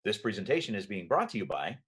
This presentation is being brought to you by.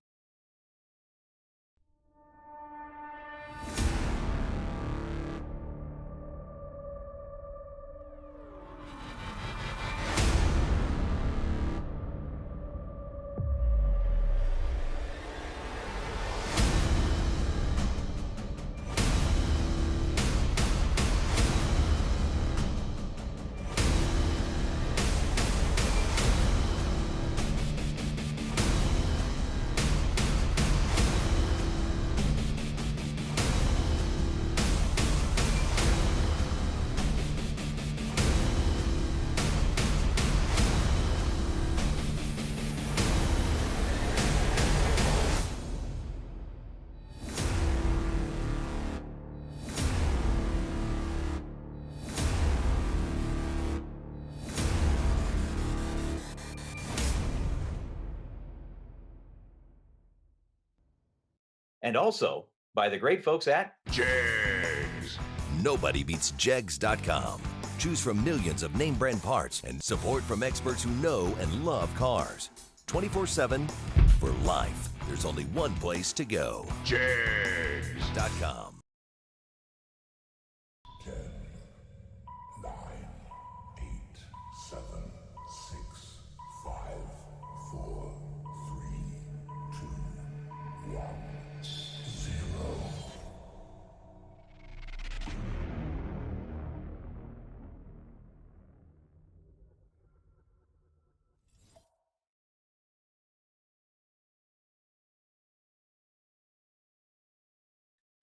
And also by the great folks at. Jegs. Nobody beats Jegs.com. Choose from millions of name brand parts and support from experts who know and love cars. 24/7 for life. There's only one place to go. Jegs.com. 10, 9, 8, 7, 6, 5, 4, 3, 2, 1, 0.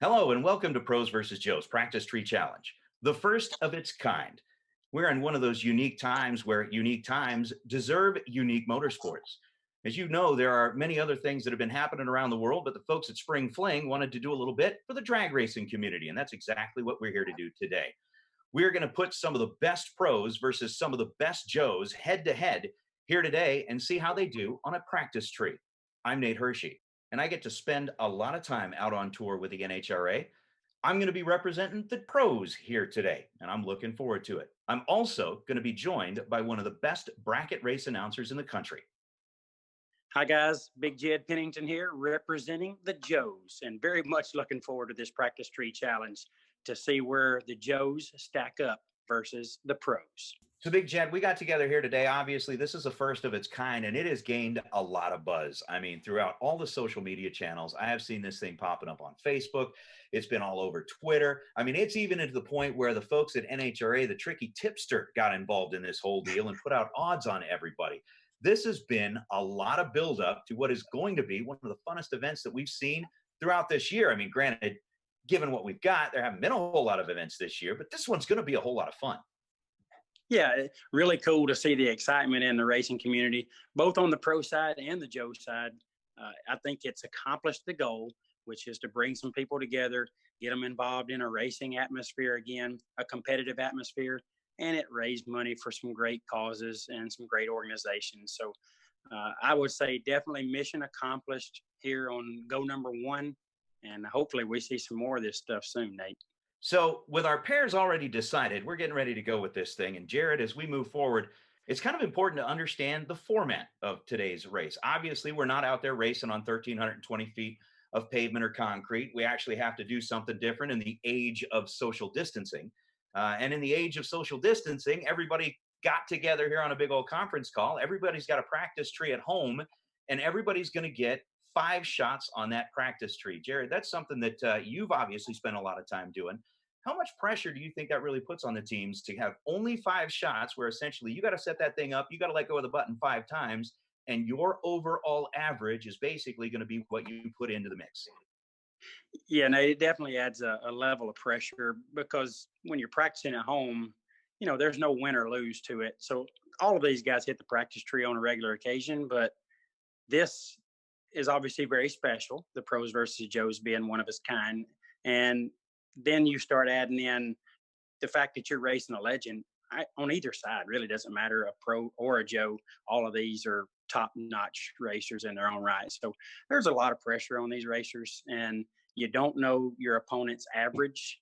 Hello and welcome to Pros versus Joe's Practice Tree Challenge, the first of its kind. We're in one of those unique times where unique times deserve unique motorsports. As you know, there are many other things that have been happening around the world, but the folks at Spring Fling wanted to do a little bit for the drag racing community, and that's exactly what we're here to do today. We're going to put some of the best pros versus some of the best Joes head to head here today and see how they do on a practice tree. I'm Nate Hershey, and I get to spend a lot of time out on tour with the NHRA. I'm going to be representing the pros here today, and I'm looking forward to it. I'm also going to be joined by one of the best bracket race announcers in the country. Hi, guys. Big Jed Pennington here, representing the Joes, and very much looking forward to this practice tree challenge to see where the Joes stack up versus the pros. So, Big Jed, we got together here today. Obviously, this is the first of its kind, and it has gained a lot of buzz. I mean, throughout all the social media channels, I have seen this thing popping up on Facebook. It's been all over Twitter. I mean, it's even into the point where the folks at NHRA, the tricky tipster, got involved in this whole deal and put out odds on everybody. This has been a lot of buildup to what is going to be one of the funnest events that we've seen throughout this year. I mean, granted, given what we've got, there haven't been a whole lot of events this year, but this one's going to be a whole lot of fun. Yeah, really cool to see the excitement in the racing community, both on the pro side and the Joe side. I think it's accomplished the goal, which is to bring some people together, get them involved in a racing atmosphere again, a competitive atmosphere, and it raised money for some great causes and some great organizations. So I would say definitely mission accomplished here on go number one. And hopefully we see some more of this stuff soon, Nate. So, with our pairs already decided, we're getting ready to go with this thing. And Jared, as we move forward, it's kind of important to understand the format of today's race. Obviously, we're not out there racing on 1,320 feet of pavement or concrete. We actually have to do something different in the age of social distancing. And in the age of social distancing, everybody got together here on a big old conference call. Everybody's got a practice tree at home, and everybody's going to get 5 shots on that practice tree. Jared, that's something that you've obviously spent a lot of time doing. How much pressure do you think that really puts on the teams to have only 5 shots where essentially you got to set that thing up, you got to let go of the button 5 times, and your overall average is basically going to be what you put into the mix? Yeah, no, it definitely adds a level of pressure because when you're practicing at home, there's no win or lose to it. So all of these guys hit the practice tree on a regular occasion, but this is obviously very special. The pros versus Joes being one of its kind. And then you start adding in the fact that you're racing a legend. On either side, really doesn't matter, a pro or a Joe. All of these are top-notch racers in their own right. So there's a lot of pressure on these racers, and you don't know your opponent's average.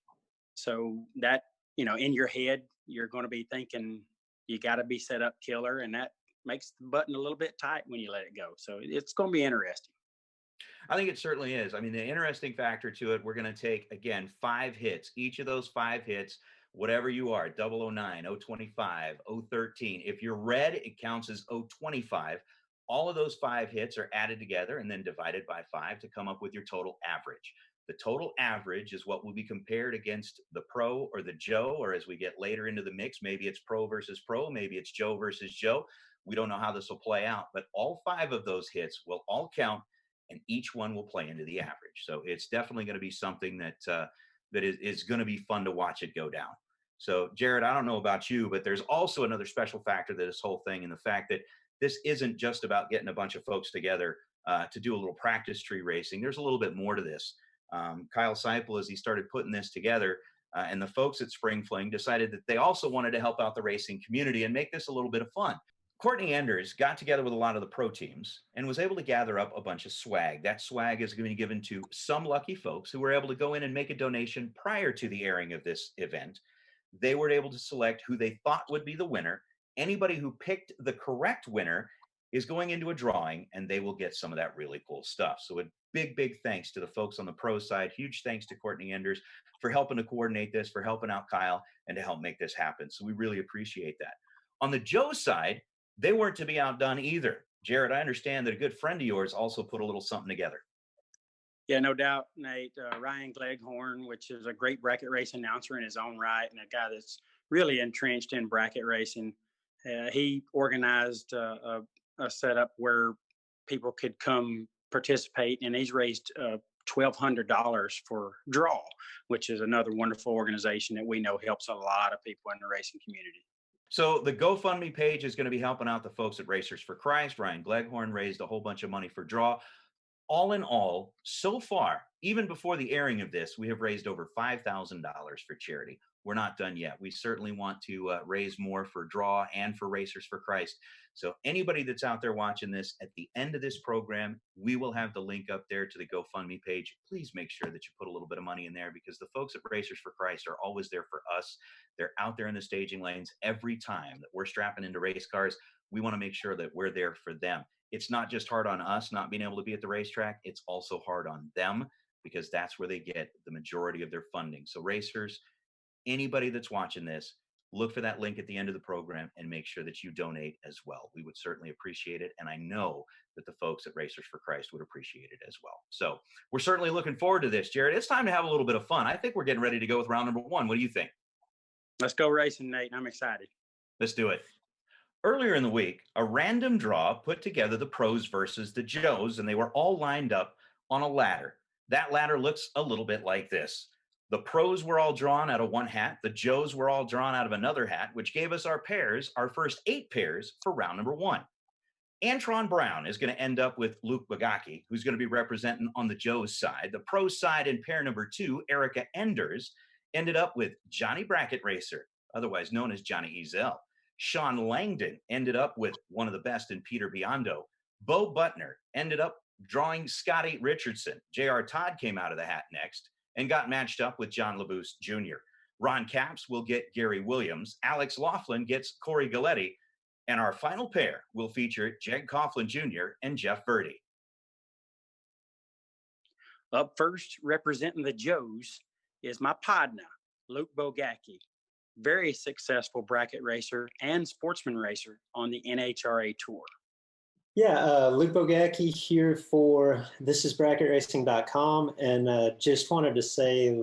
So that, in your head, you're going to be thinking you got to be set up killer, and that makes the button a little bit tight when you let it go. So it's going to be interesting. I think it certainly is. I mean, the interesting factor to it, we're going to take, again, 5 hits. Each of those 5 hits, whatever you are, 009, 025, 013. If you're red, it counts as 025. All of those 5 hits are added together and then divided by 5 to come up with your total average. The total average is what will be compared against the pro or the Joe, or as we get later into the mix, maybe it's pro versus pro, maybe it's Joe versus Joe. We don't know how this will play out, but all 5 of those hits will all count, and each one will play into the average. So it's definitely going to be something that is going to be fun to watch it go down. So, Jared, I don't know about you, but there's also another special factor to this whole thing, and the fact that this isn't just about getting a bunch of folks together to do a little practice tree racing. There's a little bit more to this. Kyle Seipel, as he started putting this together, and the folks at Spring Fling decided that they also wanted to help out the racing community and make this a little bit of fun. Courtney Enders got together with a lot of the pro teams and was able to gather up a bunch of swag. That swag is going to be given to some lucky folks who were able to go in and make a donation prior to the airing of this event. They were able to select who they thought would be the winner. Anybody who picked the correct winner is going into a drawing, and they will get some of that really cool stuff. So a big, big thanks to the folks on the pro side. Huge thanks to Courtney Enders for helping to coordinate this, for helping out Kyle, and to help make this happen. So we really appreciate that. On the Joe side, they weren't to be outdone either. Jared, I understand that a good friend of yours also put a little something together. Yeah, no doubt, Nate. Ryan Gleghorn, which is a great bracket race announcer in his own right, and a guy that's really entrenched in bracket racing. He organized a setup where people could come participate, and he's raised $1,200 for Draw, which is another wonderful organization that we know helps a lot of people in the racing community. So the GoFundMe page is going to be helping out the folks at Racers for Christ. Ryan Gleghorn raised a whole bunch of money for Draw. All in all, so far, even before the airing of this, we have raised over $5,000 for charity. We're not done yet. We certainly want to raise more for Draw and for Racers for Christ. So anybody that's out there watching this, at the end of this program, we will have the link up there to the GoFundMe page. Please make sure that you put a little bit of money in there, because the folks at Racers for Christ are always there for us. They're out there in the staging lanes every time that we're strapping into race cars. We want to make sure that we're there for them. It's not just hard on us not being able to be at the racetrack. It's also hard on them, because that's where they get the majority of their funding. So racers, anybody that's watching this, look for that link at the end of the program and make sure that you donate as well. We would certainly appreciate it. And I know that the folks at Racers for Christ would appreciate it as well. So we're certainly looking forward to this, Jared. It's time to have a little bit of fun. I think we're getting ready to go with round number 1. What do you think? Let's go racing, Nate. I'm excited. Let's do it. Earlier in the week, a random draw put together the pros versus the Joes, and they were all lined up on a ladder. That ladder looks a little bit like this. The pros were all drawn out of one hat. The Joes were all drawn out of another hat, which gave us our pairs, our first 8 pairs for round number 1. Antron Brown is going to end up with Luke Bagaki, who's going to be representing on the Joes side. The pro side in pair number 2, Erica Enders, ended up with Johnny Bracket Racer, otherwise known as Johnny Ezel. Sean Langdon ended up with one of the best in Peter Biondo. Bo Butner ended up drawing Scotty Richardson. J.R. Todd came out of the hat next and got matched up with John Labuse Jr. Ron Capps will get Gary Williams. Alex Laughlin gets Corey Galletti. And our final pair will feature Jeg Coughlin Jr. and Jeff Verdi. Up first, representing the Joes, is my partner, Luke Bogacki. Very successful bracket racer and sportsman racer on the NHRA Tour. Yeah, Luke Bogacki here for thisisbracketracing.com, and just wanted to say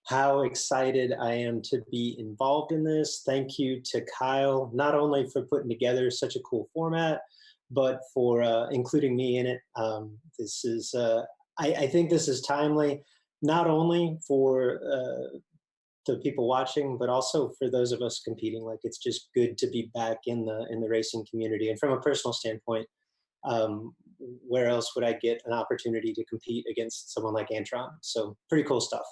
how excited I am to be involved in this. Thank you to Kyle, not only for putting together such a cool format, but for including me in it. This is, I think this is timely, not only for the people watching, but also for those of us competing. It's just good to be back in the racing community. And from a personal standpoint, where else would I get an opportunity to compete against someone like Antron? So pretty cool stuff.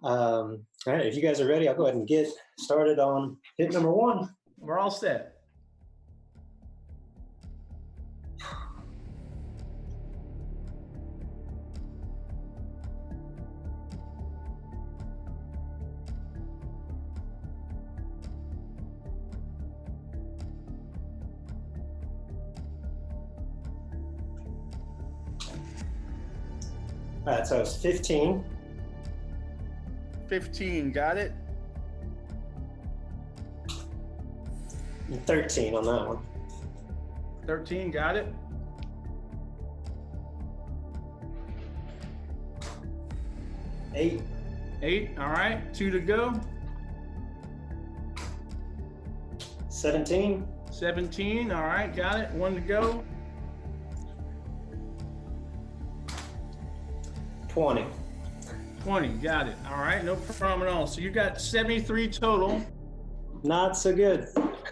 All right, if you guys are ready, I'll go ahead and get started on hit number 1. We're all set. So it's 15. 15, got it. And 13 on that one. 13, got it. 8. 8, all right, 2 to go. 17. 17, all right, got it, 1 to go. 20. 20, got it. All right, no problem at all. So you got 73 total. Not so good.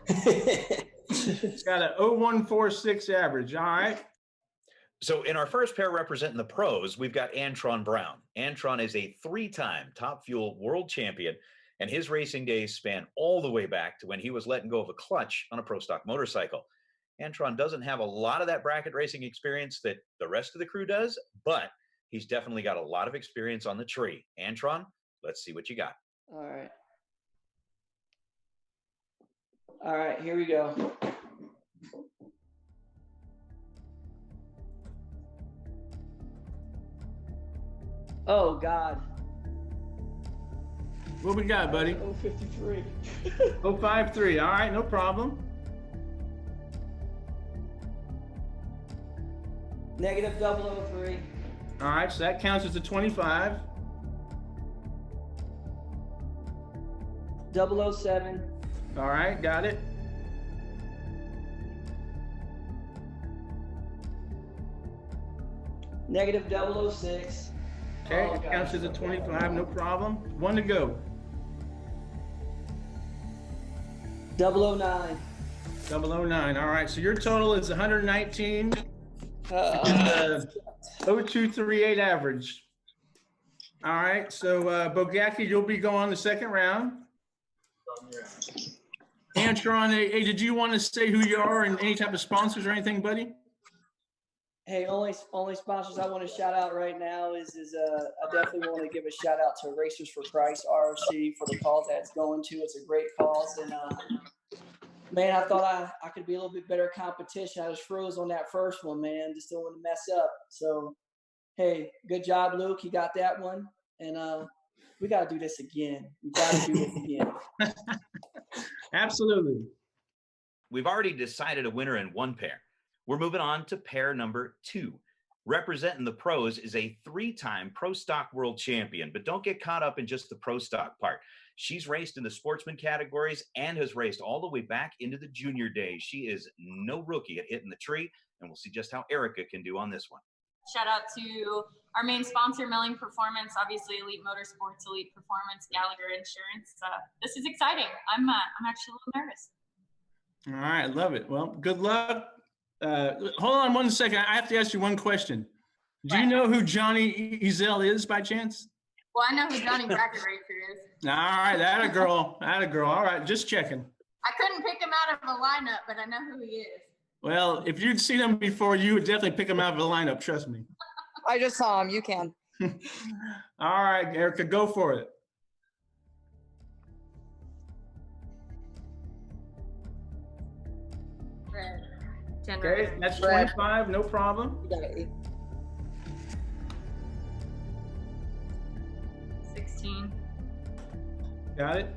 It's got a 0146 average. All right. So in our first pair representing the pros, we've got Antron Brown. Antron is a 3-time Top Fuel world champion, and his racing days span all the way back to when he was letting go of a clutch on a pro stock motorcycle. Antron doesn't have a lot of that bracket racing experience that the rest of the crew does, but he's definitely got a lot of experience on the tree. Antron, let's see what you got. All right. All right, here we go. Oh, God. What we got, buddy? 053. 053. All right, no problem. Negative 003. All right, so that counts as a 25. 007. All right, got it. Negative 006. Okay, Oh, it gosh. counts as a 25, no problem. 1 to go. 009. 009. All right, so your total is 119. 0238 average. All right, so Bogacki, you'll be going the second round. Antron, hey, did you want to say who you are and any type of sponsors or anything, buddy? Hey, only sponsors I want to shout out right now is I definitely want to give a shout out to Racers for Christ RFC for the cause that's going to. It's a great cause, and man, I thought I could be a little bit better competition. I just froze on that first one, man. Just don't want to mess up. So, hey, good job, Luke. You got that one, and we got to do this again. We got to do this again. Absolutely. We've already decided a winner in one pair. We're moving on to pair number 2. Representing the pros is a 3-time Pro Stock World Champion, but don't get caught up in just the Pro Stock part. She's raced in the Sportsman categories and has raced all the way back into the junior days. She is no rookie at hitting the tree, and we'll see just how Erica can do on this one. Shout out to our main sponsor, Milling Performance, obviously Elite Motorsports, Elite Performance, Gallagher Insurance. This is exciting. I'm actually a little nervous. All right, love it. Well, good luck. Hold on 1 second. I have to ask you one question. Do you know who Johnny Ezel is by chance? Well, I know who Johnny Bracket Racer is. All right, that a girl. All right, just checking. I couldn't pick him out of a lineup, but I know who he is. Well, if you'd seen him before, you would definitely pick him out of the lineup. Trust me. I just saw him. You can. All right, Erica, go for it. Red. 10 Okay, red. that's 25, no problem. You got it. 16. Got it.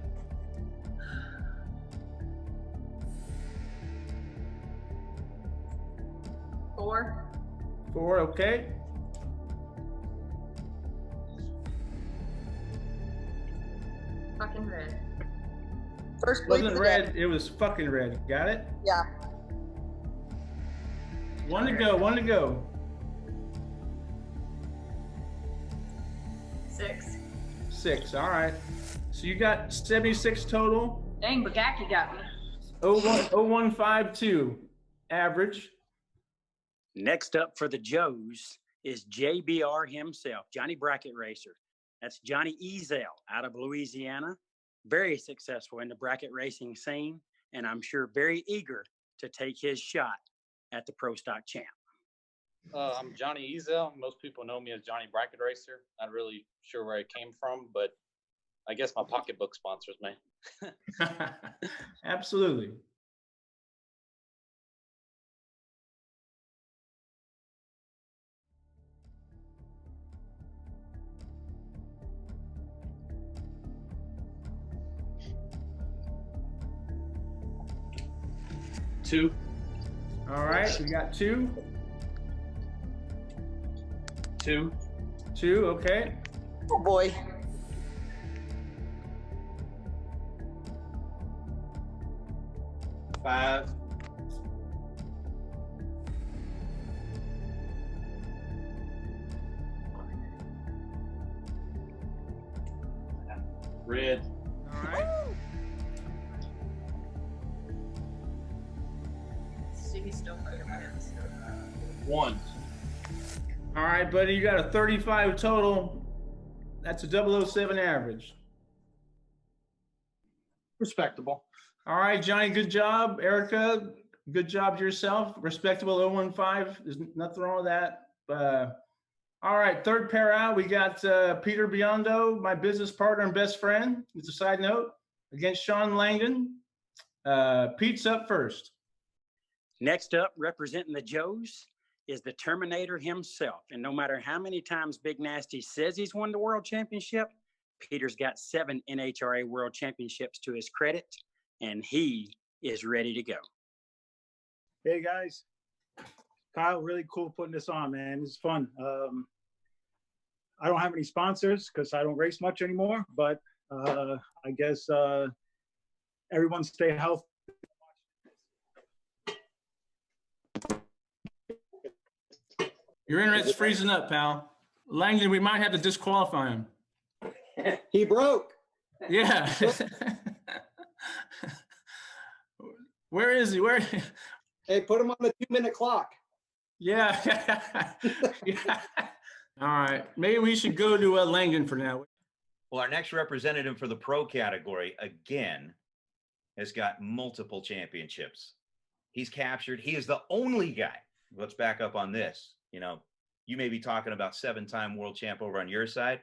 4. 4, okay. Fucking red. First bleep Wasn't of the red, day. it was fucking red. Got it? Yeah. 1 to go, 1 to go. 6. 6, all right. So you got 76 total. Dang, Bagaki got me. 0152 average. Next up for the Joes is JBR himself, Johnny Bracket Racer. That's Johnny Ezel out of Louisiana. Very successful in the bracket racing scene, and I'm sure very eager to take his shot at the Pro Stock Champ. I'm Johnny Ezel. Most people know me as Johnny Bracket Racer. Not really sure where I came from, but I guess my pocketbook sponsors me. Absolutely. 2. All right, we got 2. 2. 2, okay. Oh boy. Five. Red. All right. See, he's still fighting minutes. 1. All right, buddy, you got a 35 total. That's a 007 average. Respectable. All right, Johnny, good job. Erica, good job yourself. Respectable 015. There's nothing wrong with that. All right, third pair out, we got Peter Biondo, my business partner and best friend. It's a side note, against Sean Langdon. Pete's up first. Next up, representing the Joes, is the Terminator himself. And no matter how many times Big Nasty says he's won the world championship, Peter's got 7 NHRA world championships to his credit, and he is ready to go. Hey guys, Kyle, really cool putting this on, man. It's fun. I don't have any sponsors because I don't race much anymore, but I guess everyone stay healthy. Your internet's freezing up, pal. Langdon, we might have to disqualify him. He broke. Yeah. Where is he? Where? Hey, put him on the 2-minute clock. Yeah. Yeah. All right. Maybe we should go to Langdon for now. Well, our next representative for the pro category, again, has got multiple championships. He is the only guy. Let's back up on this. You know, you may be talking about 7-time world champ over on your side,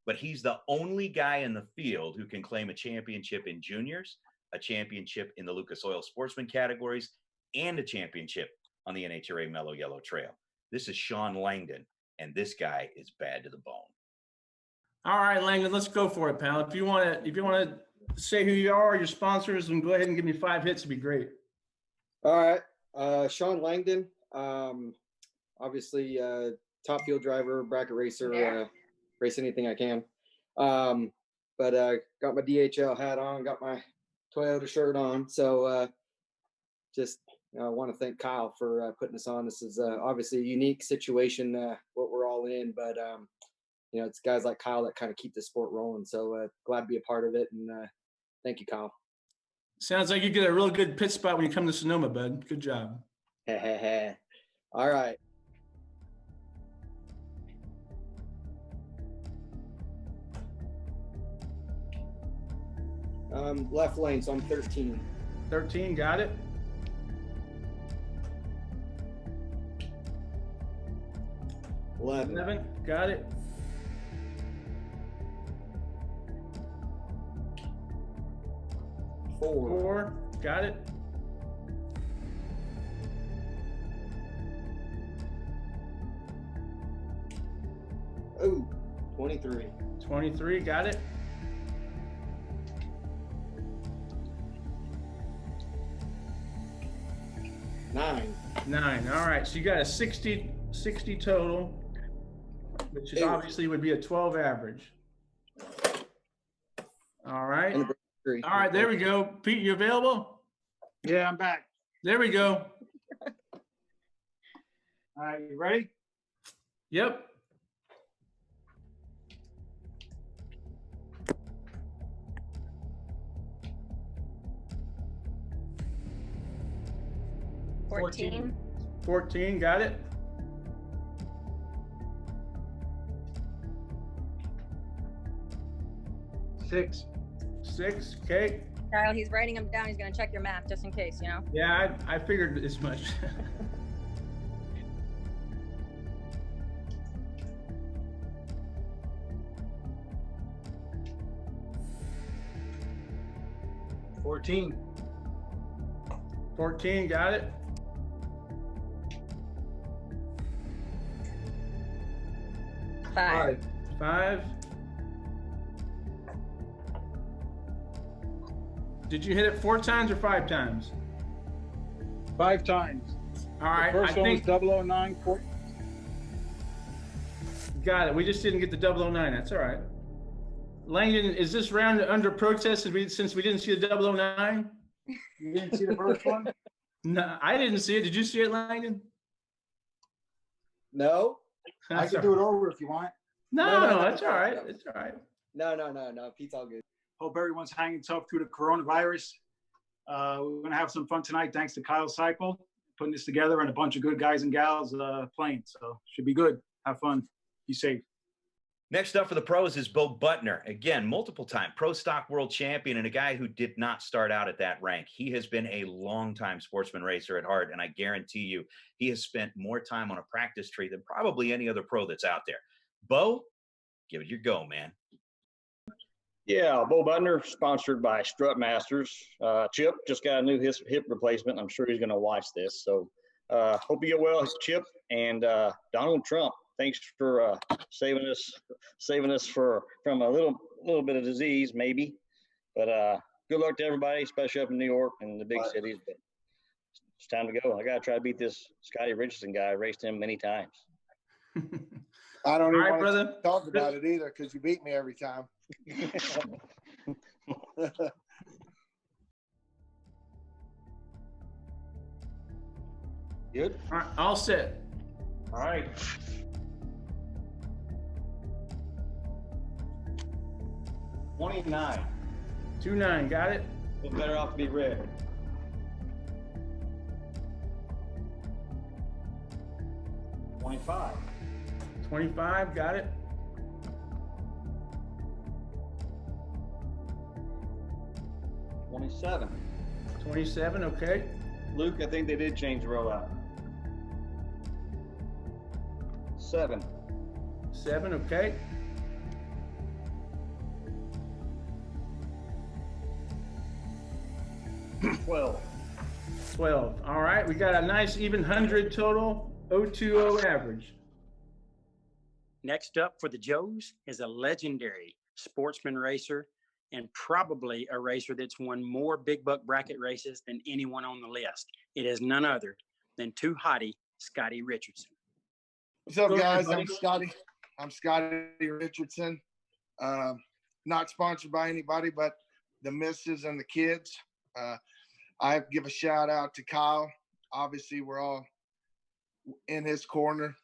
but he's the only guy in the field who can claim a championship in juniors, a championship in the Lucas Oil Sportsman categories, and a championship on the NHRA Mellow Yellow Trail. This is Sean Langdon, and this guy is bad to the bone. All right, Langdon, let's go for it, pal. If you want to say who you are, your sponsors, and go ahead and give me 5 hits, it'd be great. All right. Sean Langdon, obviously top field driver, bracket racer, race anything I can. But got my DHL hat on, got my Toyota shirt on. So just want to thank Kyle for putting this on. This is obviously a unique situation, what we're all in, but it's guys like Kyle that kind of keep the sport rolling. So glad to be a part of it. And thank you, Kyle. Sounds like you get a real good pit spot when you come to Sonoma, bud. Good job. All right. Left lane, so I'm 13. 13, got it. 11, got it. 4, got it. 23. 23, got it. 9. All right, so you got a 60 total, which is obviously would be a 12 average. All right. All right, there we go. Pete, you available? Yeah, I'm back. There we go. All right, you ready? Yep. $14. 14, got it. 6. 6, okay. Kyle, he's writing them down. He's going to check your math just in case, you know? Yeah, I figured as much. $14. 14, got it. 5. 5. Did you hit it 4 times or 5 times? 5 times. All right, The first I one think was 009. got it. We just didn't get the 009. That's all right. Langdon, is this round under protest since we didn't see the 009? You didn't see the first one? No, I didn't see it. Did you see it, Langdon? No. I can do it over if you want. No, that's all right. It's all right. No. Pete's all good. Hope everyone's hanging tough through the coronavirus. We're going to have some fun tonight thanks to Kyle Seipel putting this together and a bunch of good guys and gals playing. So should be good. Have fun. Be safe. Next up for the pros is Bo Butner. Again, multiple-time pro stock world champion and a guy who did not start out at that rank. He has been a long-time sportsman racer at heart, and I guarantee you he has spent more time on a practice tree than probably any other pro that's out there. Bo, give it your go, man. Yeah, Bo Butner, sponsored by Strut Masters. Chip just got a new hip replacement. I'm sure he's going to watch this. So hope you get well, Chip. And Donald Trump, thanks for saving us from a little bit of disease, maybe. But good luck to everybody, especially up in New York and the big cities. But it's time to go. I got to try to beat this Scotty Richardson guy. I raced him many times. I don't even All right, want brother. to talk about it either because you beat me every time. Good. All right, all set. All right. $29. 2-9, got it. Been better off to be red. $25. 25, got it. $27. 27, okay. Luke, I think they did change the rollout. 7. 7, okay. $12. 12. All right, we got a nice even 100 total, 020 average. Next up for the Joes is a legendary sportsman racer and probably a racer that's won more big buck bracket races than anyone on the list. It is none other than too hottie Scotty Richardson. What's up, Go ahead, guys? buddy. I'm Scotty Richardson. Not sponsored by anybody but the missus and the kids. I give a shout out to Kyle. Obviously, we're all in his corner,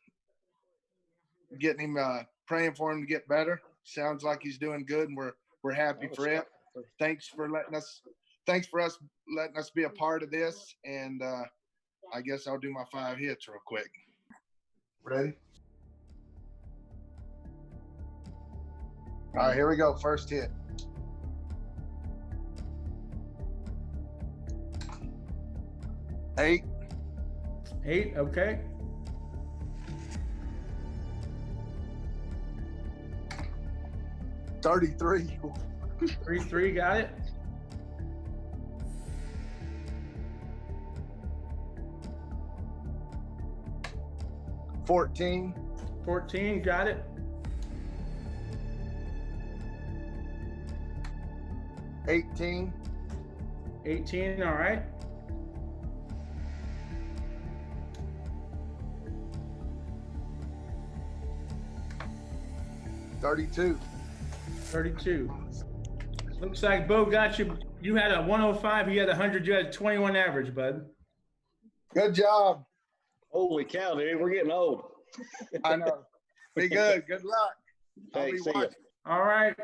getting him, praying for him to get better. Sounds like he's doing good, and we're happy for it. Thanks for letting us be a part of this. And I guess I'll do my 5 hits real quick. Ready? All right, here we go. First hit. Eight. 8, okay. $33. 33, got it. $14. 14, got it. $18. 18, all right. $32. 32. Looks like Bo got you. You had a 105, you had 100, you had 21 average, bud. Good job. Holy cow, dude, we're getting old. I know. Be good. Good luck. I'll Hey, be see ya. watching. All right,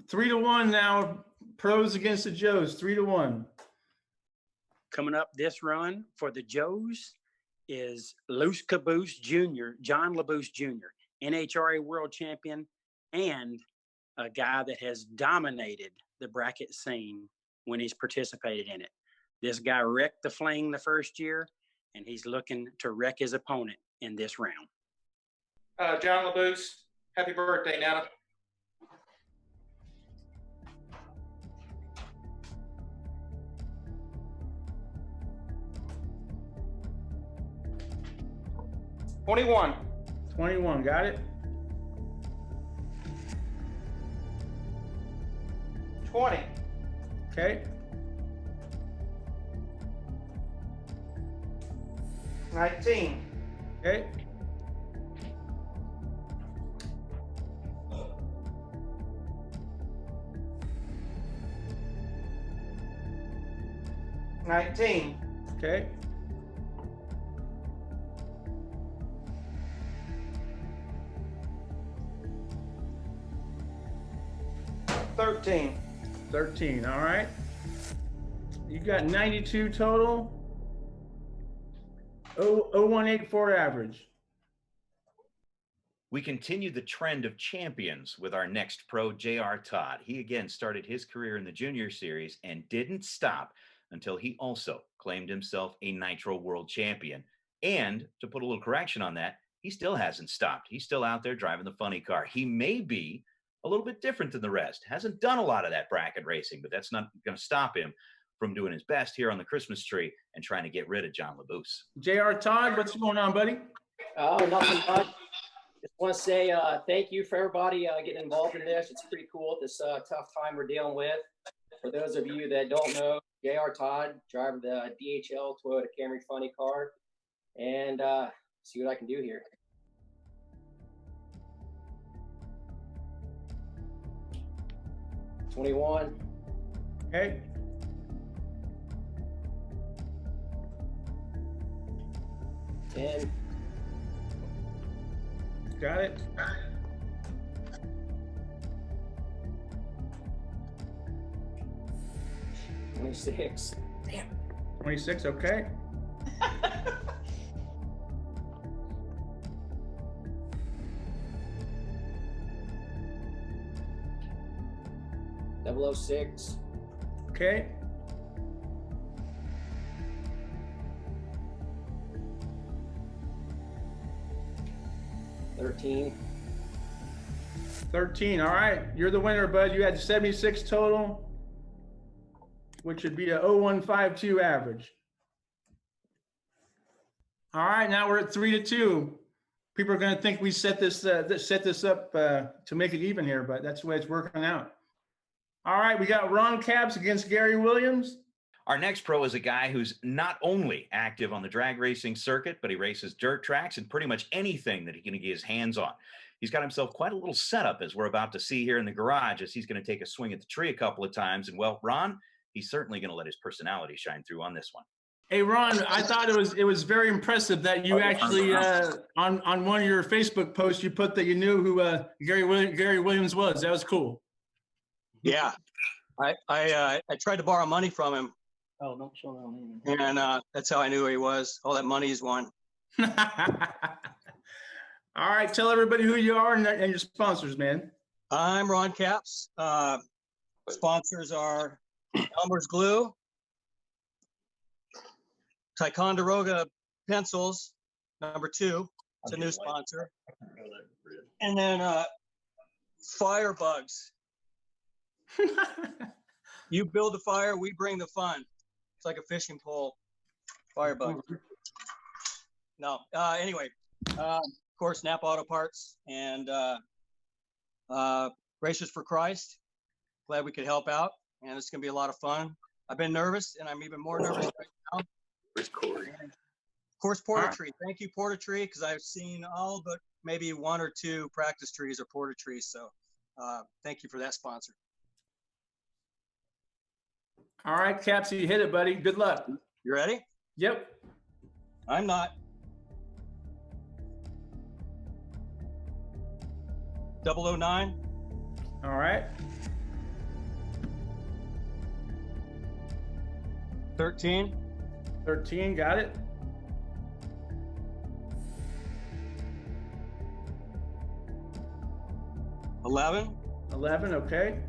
3-1 now. Pros against the Joes, 3-1. Coming up this run for the Joes is Loose Caboose Jr., John LaBoose Jr., NHRA world champion, and a guy that has dominated the bracket scene when he's participated in it. This guy wrecked the fling the first year, and he's looking to wreck his opponent in this round. John LaBoose, happy birthday, Nana. $21. 21, got it. 20. Okay. 19. Okay. $19. Okay. $13. 13. All right. You got 92 total. 0184 average. We continue the trend of champions with our next pro, J.R. Todd. He again started his career in the junior series and didn't stop until he also claimed himself a Nitro World Champion. And to put a little correction on that, he still hasn't stopped. He's still out there driving the funny car. He may be a little bit different than the rest, hasn't done a lot of that bracket racing, but that's not going to stop him from doing his best here on the Christmas tree and trying to get rid of John LaBouse. J.R. Todd, what's going on, buddy? Oh, nothing much. Just want to say thank you for everybody getting involved in this. It's pretty cool at this tough time we're dealing with. For those of you that don't know, J.R. Todd, driver the DHL Toyota Camry funny car, and see what I can do here. $21. Okay. $10. Got it. $26. Damn. 26, okay. $006. Okay. $13. 13. All right. You're the winner, bud. You had 76 total, which would be a 0152 average. All right. Now we're at 3-2. People are going to think we set this up to make it even here, but that's the way it's working out. All right. We got Ron Capps against Gary Williams. Our next pro is a guy who's not only active on the drag racing circuit, but he races dirt tracks and pretty much anything that he can get his hands on. He's got himself quite a little setup, as we're about to see here in the garage, as he's going to take a swing at the tree a couple of times. And well, Ron, he's certainly going to let his personality shine through on this one. Hey, Ron, I thought it was very impressive that you actually on one of your Facebook posts you put that you knew who Gary Williams was. That was cool. Yeah, I tried to borrow money from him. Oh, don't show that name. And that's how I knew who he was. All that money he's won. All right, tell everybody who you are and your sponsors, man. I'm Ron Capps. Sponsors are Elmer's Glue, Ticonderoga Pencils, #2. It's a new sponsor. And then Firebugs. You build the fire, we bring the fun. It's like a fishing pole. Firebug. No. Anyway, of course, Napa Auto Parts and Racers for Christ. Glad we could help out, and it's going to be a lot of fun. I've been nervous, and I'm even more nervous right now. Where's Corey? Of course, Porta Tree. Thank you, Porta Tree, because I've seen all but maybe 1 or 2 practice trees or Porta Trees. So thank you for that sponsor. All right, Caps, you hit it, buddy. Good luck. You ready? Yep. I'm not. 009. All right. 13. 13, got it. 11. 11, okay.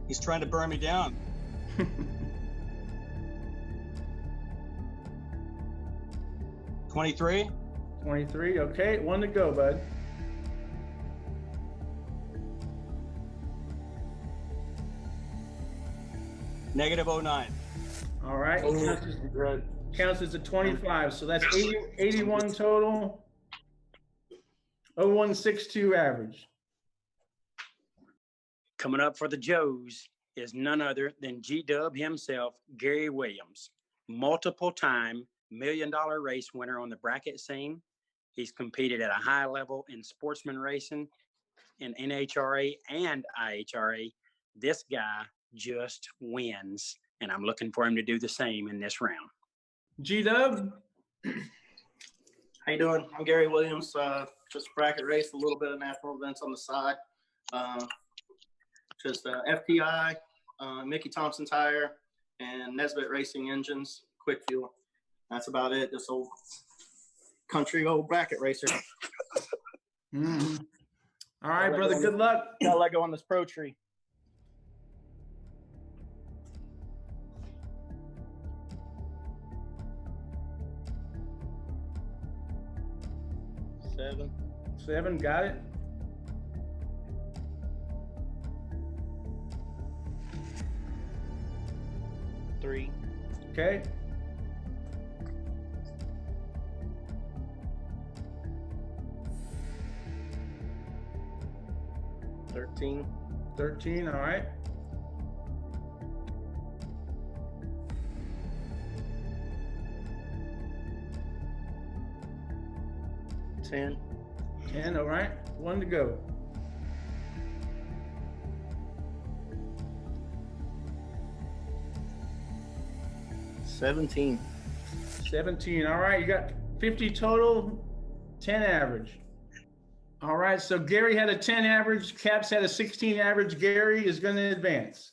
He's trying to burn me down. 23. 23, okay. 1 to go, bud. -09. All right. Counts as a 25, so that's 81 total. 0162 average. Coming up for the Joes is none other than G-Dub himself, Gary Williams, multiple-time million race winner on the bracket scene. He's competed at a high level in sportsman racing, in NHRA and IHRA. This guy just wins, and I'm looking for him to do the same in this round. G-Dub. How you doing? I'm Gary Williams. Just bracket race, a little bit of national events on the side. Just FPI, Mickey Thompson Tire, and Nesbitt Racing Engines, Quick Fuel. That's about it. Just old country old bracket racer. Mm-hmm. All right, brother. Good luck. Gotta let go on this pro tree. Seven, got it. Three. Okay. $13. 13, all right. $10. 10, all right. One to go. $17. 17, all right. You got 50 total, 10 average. All right, so Gary had a 10 average, Caps had a 16 average. Gary is going to advance.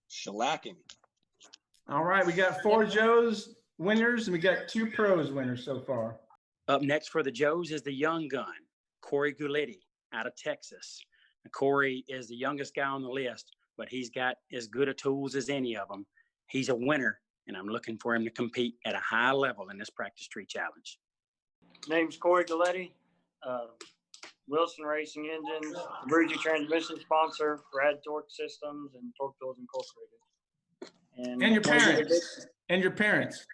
Shellacking. All right, we got 4 Joes winners, and we got 2 pros winners so far. Up next for the Joes is the young gun, Corey Guletti out of Texas. Corey is the youngest guy on the list, but he's got as good a tools as any of them. He's a winner, and I'm looking for him to compete at a high level in this practice tree challenge. Name's Corey Guletti. Wilson Racing Engines, Breezy Transmission sponsor, Brad Torque Systems, and Torque Tools Incorporated. And your parents. And your parents.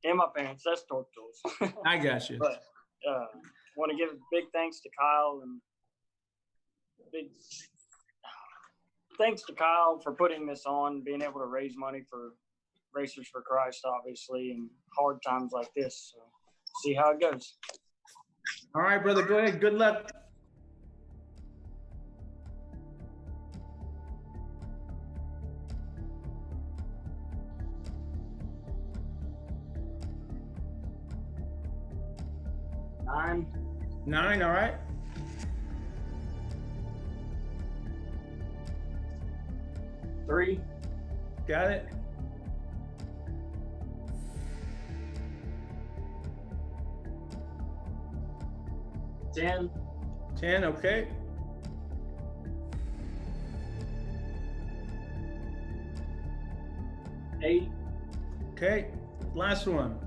And my parents. That's Torque Tools. I got you. But want to give a big thanks to Kyle and big thanks to Kyle for putting this on, being able to raise money for Racers for Christ, obviously, in hard times like this. So see how it goes. All right, brother, go ahead. Good luck. Nine, all right. Three. Got it. $10. 10, okay. $8. Okay, last one.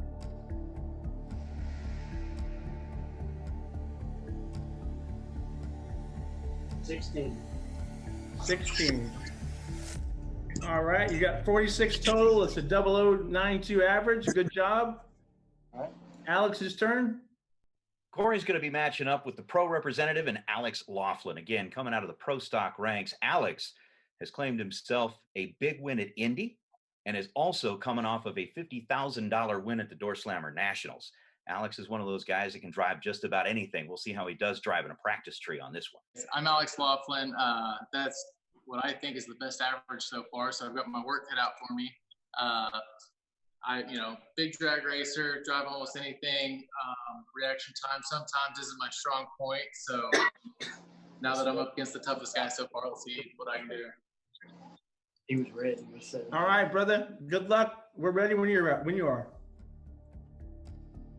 $16. 16. All right, you got 46 total. It's a 0092 average. Good job. All right. Alex's turn. Corey's going to be matching up with the pro representative and Alex Laughlin. Again, coming out of the pro stock ranks, Alex has claimed himself a big win at Indy and is also coming off of a $50,000 win at the Door Slammer Nationals. Alex is one of those guys that can drive just about anything. We'll see how he does drive in a practice tree on this one. I'm Alex Laughlin. That's what I think is the best average so far. So I've got my work cut out for me. Big drag racer, drive almost anything. Reaction time sometimes isn't my strong point. So now that I'm up against the toughest guy so far, let's see what I can do. He was ready. He was set. All right, brother. Good luck. We're ready when you are.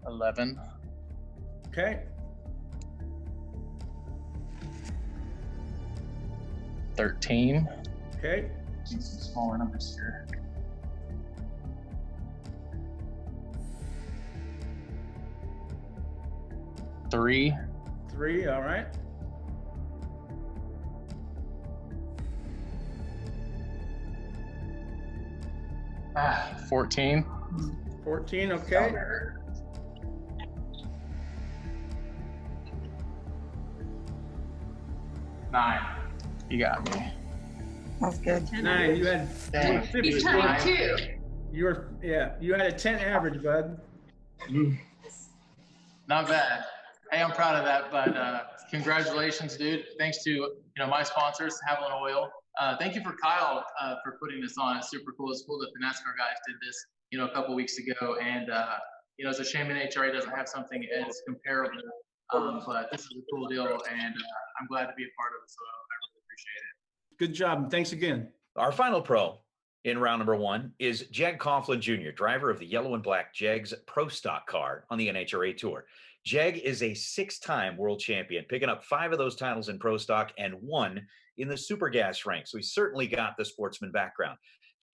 11. Okay. 13. Okay. Some smaller numbers here. 3. 3, all right. 14. 14, okay. 9. You got me. That's good. 9. You had 50. You tied 2. You had a 10 average, bud. Not bad. Hey, I'm proud of that, but congratulations, dude. Thanks to my sponsors, Haviland Oil. Thank you for Kyle for putting this on. It's super cool. It's cool that the NASCAR guys did this, a couple weeks ago. And it's a shame NHRA doesn't have something as comparable. But this is a cool deal, and I'm glad to be a part of it. So I really appreciate it. Good job. Thanks again. Our final pro in round number 1 is Jeg Coughlin Jr., driver of the yellow and black Jegs Pro Stock car on the NHRA Tour. Jeg is a 6-time world champion, picking up 5 of those titles in Pro Stock and 1 in the Super Gas rank. So he's certainly got the sportsman background.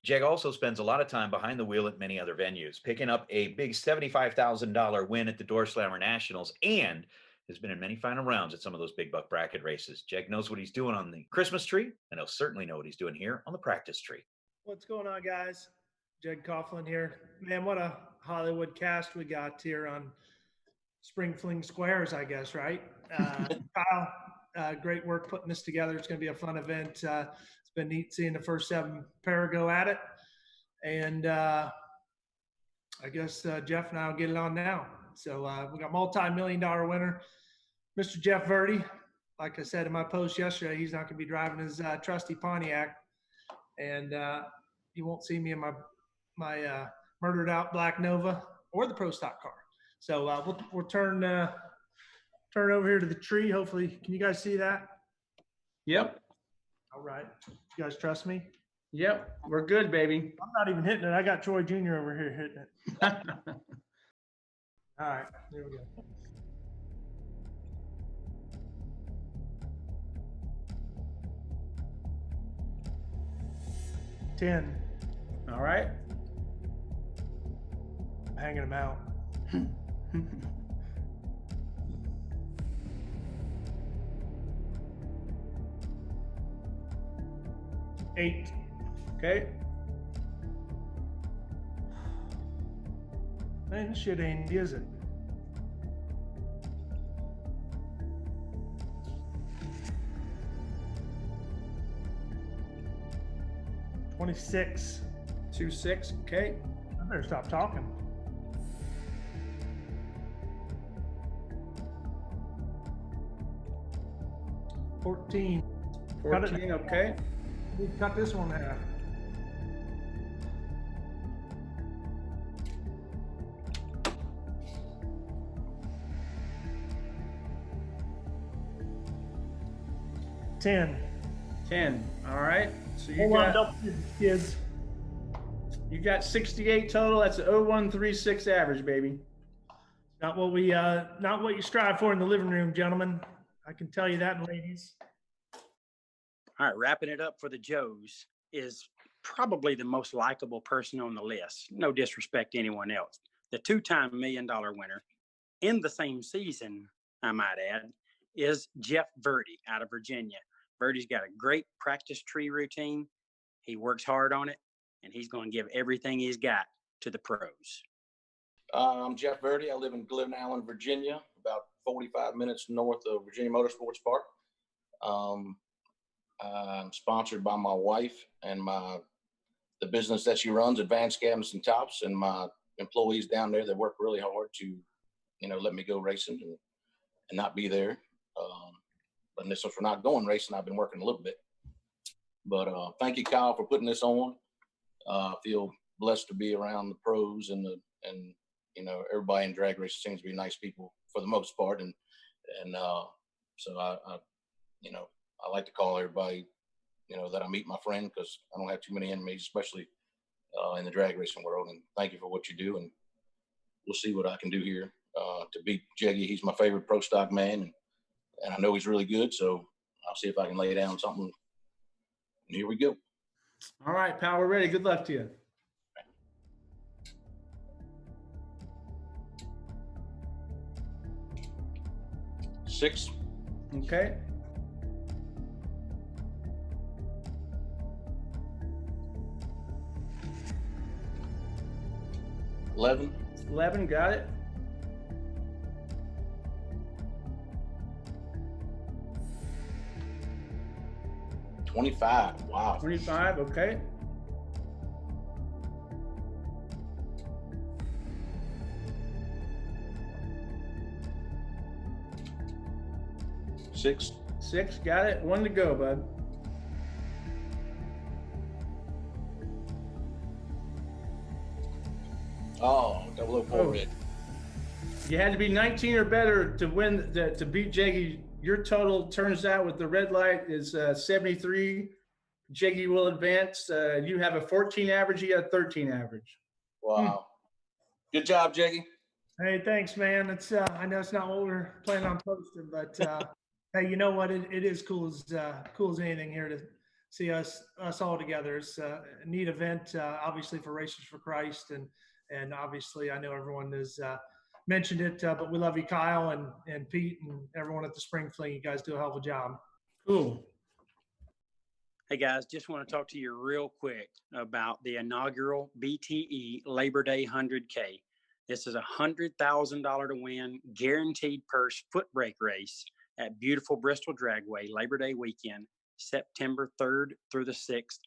Jeg also spends a lot of time behind the wheel at many other venues, picking up a big $75,000 win at the Door Slammer Nationals, and has been in many final rounds at some of those big buck bracket races. Jeg knows what he's doing on the Christmas tree, and he'll certainly know what he's doing here on the practice tree. What's going on, guys? Jeg Coughlin here. Man, what a Hollywood cast we got here on Spring Fling Squares, I guess, right? Kyle, great work putting this together. It's going to be a fun event. It's been neat seeing the first 7 pair go at it. And I guess Jeff and I will get it on now. So we got multi-million-dollar winner, Mr. Jeff Verdi. Like I said in my post yesterday, he's not going to be driving his trusty Pontiac. And you won't see me in my murdered out Black Nova or the Pro Stock car. So we'll turn over here to the tree. Hopefully, can you guys see that? Yep. All right. You guys trust me? Yep. We're good, baby. I'm not even hitting it. I got Troy Jr. over here hitting it. All right. There we go. $10. All right. I'm hanging them out. $8. Okay. Man, this shit ain't, is it? $26. 2-6. Okay. I better stop talking. $14. 14. Okay. We cut this one in half. $10. 10. All right. So you Hold on, got double kids. you got 68 total. That's an 0136 average, baby. Not what you strive for in the living room, gentlemen. I can tell you that, ladies. All right, wrapping it up for the Joes is probably the most likable person on the list. No disrespect to anyone else. The 2-time $1 million winner in the same season, I might add, is Jeff Verdi out of Virginia. Verdi's got a great practice tree routine. He works hard on it, and he's going to give everything he's got to the pros. I'm Jeff Verdi. I live in Glidden Island, Virginia, about 45 minutes north of Virginia Motorsports Park. I'm sponsored by my wife and the business that she runs, Advanced Cabinets and Tops, and my employees down there that work really hard to, let me go racing and not be there. But since we're not going racing, I've been working a little bit. But thank you, Kyle, for putting this on. I feel blessed to be around the pros and everybody in drag racing seems to be nice people for the most part. And so I like to call everybody, that I meet my friend, because I don't have too many enemies, especially in the drag racing world. And thank you for what you do. And we'll see what I can do here to beat Jeggy. He's my favorite pro stock man. And I know he's really good. So I'll see if I can lay down something. And here we go. All right, pal, we're ready. Good luck to you. $6. Okay. $11, got it. $25. Wow. 25, okay. 6. 6, got it. 1 to go, bud. Oh, 004 red. You had to be 19 or better to win, to beat Jeggy. Your total turns out with the red light is 73. Jeggy will advance. You have a 14 average. You got a 13 average. Wow. Good job, Jeggy. Hey, thanks, man. It's I know it's not what we're planning on posting, but hey, you know what? It is cool as anything here to see us all together. It's a neat event, obviously for Racers for Christ, and obviously I know everyone has mentioned it, but we love you, Kyle and Pete and everyone at the Spring Fling. You guys do a hell of a job. Cool. Hey guys, just want to talk to you real quick about the inaugural BTE Labor Day 100K. This is $100,000 to win, guaranteed purse foot brake race at beautiful Bristol Dragway, Labor Day weekend, September 3rd through the 6th.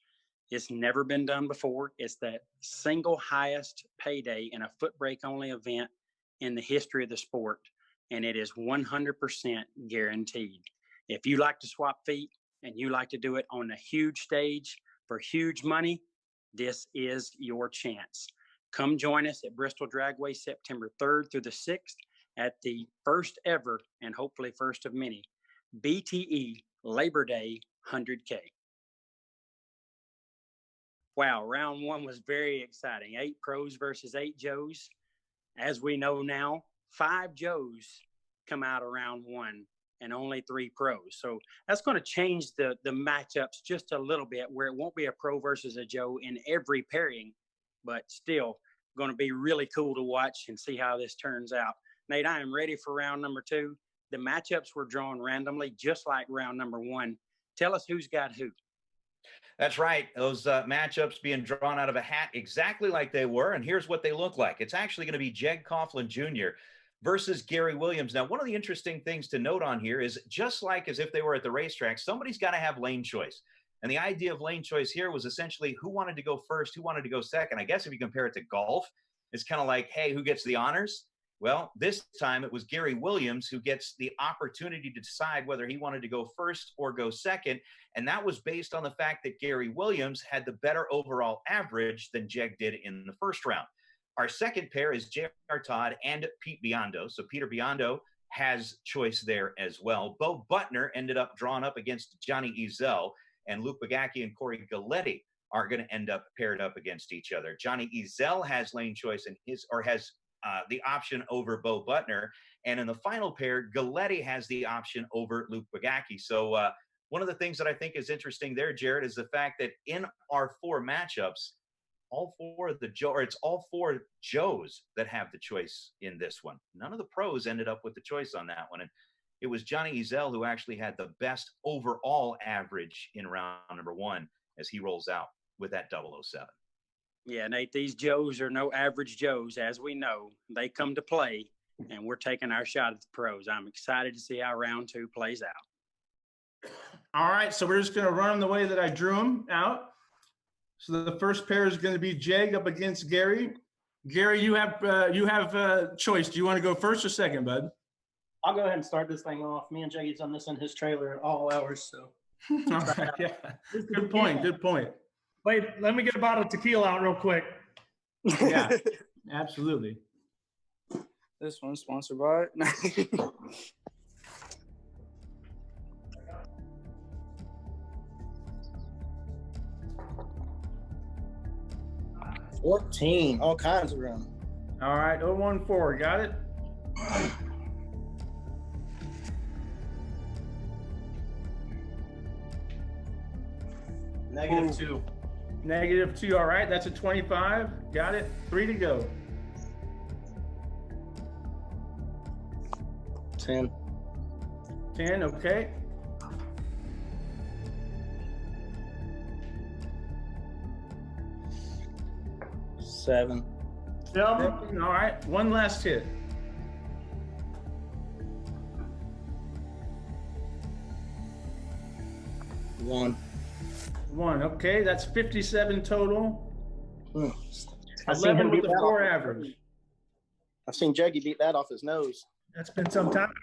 It's never been done before. It's the single highest payday in a foot brake only event in the history of the sport, and it is 100% guaranteed. If you like to swap feet and you like to do it on a huge stage for huge money, this is your chance. Come join us at Bristol Dragway September 3rd through the 6th at the first ever, and hopefully first of many, BTE Labor Day 100K. Wow, round 1 was very exciting. 8 pros versus 8 Joes. As we know now, 5 Joes come out of round 1 and only 3 pros. So that's going to change the matchups just a little bit, where it won't be a pro versus a Joe in every pairing, but still going to be really cool to watch and see how this turns out. Nate, I am ready for round number 2. The matchups were drawn randomly, just like round number 1. Tell us who's got who. That's right. Those matchups being drawn out of a hat exactly like they were. And here's what they look like. It's actually going to be Jeg Coughlin Jr. versus Gary Williams. Now, one of the interesting things to note on here is, just like as if they were at the racetrack, somebody's got to have lane choice. And the idea of lane choice here was essentially who wanted to go first, who wanted to go second. I guess if you compare it to golf, it's kind of like, hey, who gets the honors? Well, this time it was Gary Williams who gets the opportunity to decide whether he wanted to go first or go second. And that was based on the fact that Gary Williams had the better overall average than Jeg did in the first round. Our second pair is J.R. Todd and Pete Biondo. So Peter Biondo has choice there as well. Bo Butner ended up drawn up against Johnny Ezel, and Luke Bagacki and Corey Galletti are going to end up paired up against each other. Johnny Ezel has lane choice in his, or has the option over Bo Butner. And in the final pair, Galletti has the option over Luke Bagacki. So one of the things that I think is interesting there, Jared, is the fact that in our 4 matchups, all 4 of the it's all 4 Joes that have the choice in this one. None of the pros ended up with the choice on that one. And it was Johnny Ezel who actually had the best overall average in round number 1 as he rolls out with that 007. Yeah, Nate, these Joes are no average Joes, as we know. They come to play, and we're taking our shot at the pros. I'm excited to see how round 2 plays out. All right, so we're just going to run them the way that I drew them out. So the first pair is going to be Jeg up against Gary. Gary, you have choice. Do you want to go first or second, bud? I'll go ahead and start this thing off. Me and Jeggy's done this in his trailer all hours, so. All right, yeah. Good point. Good point. Wait, let me get a bottle of tequila out real quick. Yeah, absolutely. This one's sponsored by. 14, all kinds of room. All right, 014, got it? -2. -2, all right, that's a 25, got it, 3 to go. 10. 10, okay. Seven. All right, one last hit. One, okay, that's 57 total. I've seen 11 him with beat the that 4 off. average. I've seen Jeggy beat that off his nose. That's been some time ago.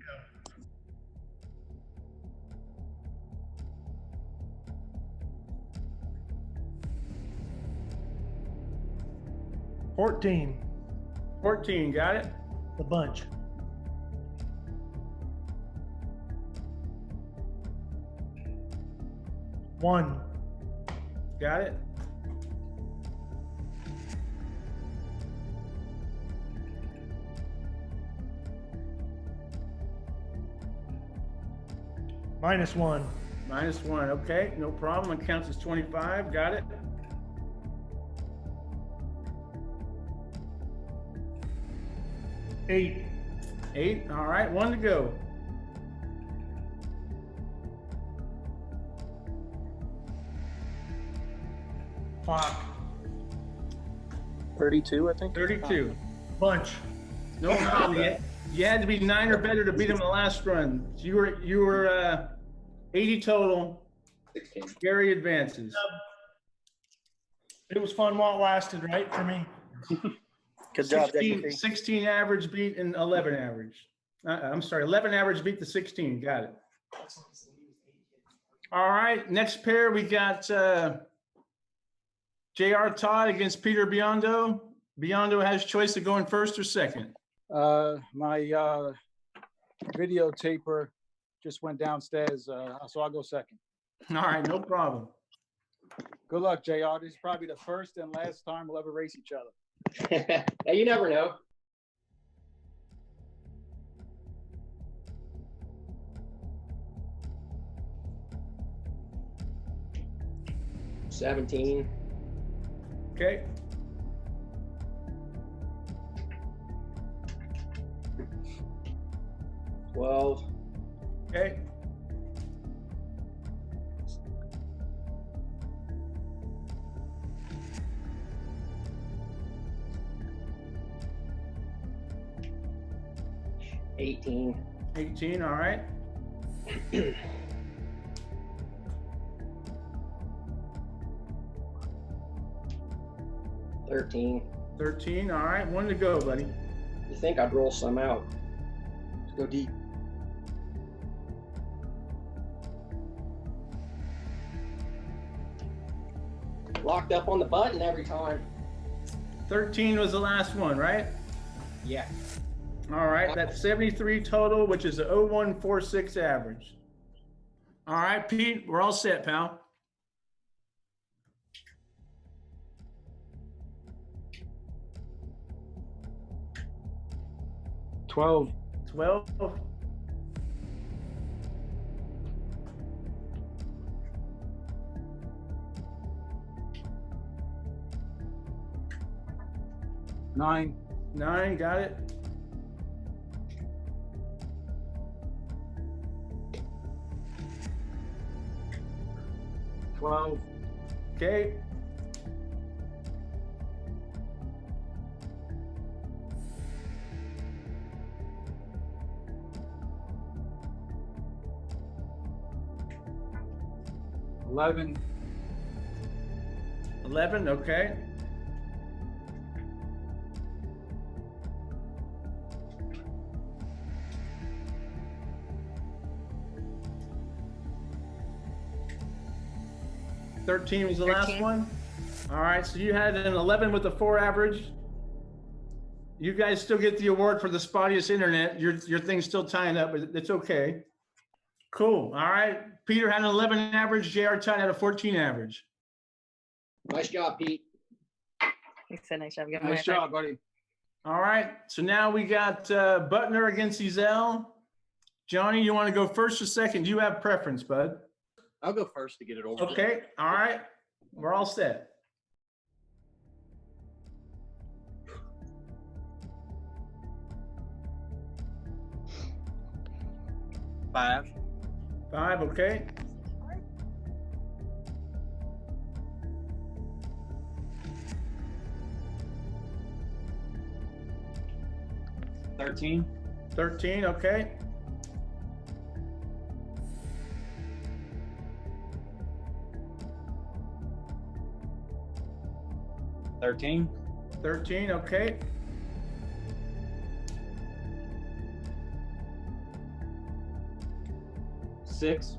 14. 14, got it? The bunch. One. Got it? -1. -1, okay, no problem. It counts as 25, got it? Eight. 8, all right, 1 to go. Clock. 32, I think. 32. Bunch. No problem. You had to be 9 or better to beat him in the last run. So you were 80 total. 16. Gary advances. It was fun while it lasted, right, for me? Good job, 16, JP. 16 average beat and 11 average. I'm sorry, 11 average beat the 16. Got it. All right, next pair we got J.R. Todd against Peter Biondo. Biondo has choice of going first or second. My videotaper just went downstairs, so I'll go second. All right, no problem. Good luck, JR. This is probably the first and last time we'll ever race each other. Hey, you never know. $17. Okay. $12. Okay. $18. 18, all right. $13. 13, all right. 1 to go, buddy. You think I'd roll some out? Let's go deep. Locked up on the button every time. 13 was the last one, right? Yeah. All right, that's 73 total, which is a 0146 average. All right, Pete, we're all set, pal. $12. 12. $9. 9, got it. $12. Okay. $11. 11, okay. $13 was the last 13. one. All right, so you had an 11 with a 4 average. You guys still get the award for the spottiest internet. Your thing's still tying up, but it's okay. Cool. All right. Peter had an 11 average. J.R. Todd had a 14 average. Nice job, Pete. Thanks, nice job. Give him Nice a high job, buddy. All right. So now we got Butner against Ezel. Johnny, you want to go first or second? Do you have preference, bud? I'll go first to get it over. Okay. All right. We're all set. Five. 5, okay. $13. 13, okay. $13. 13, okay. $6.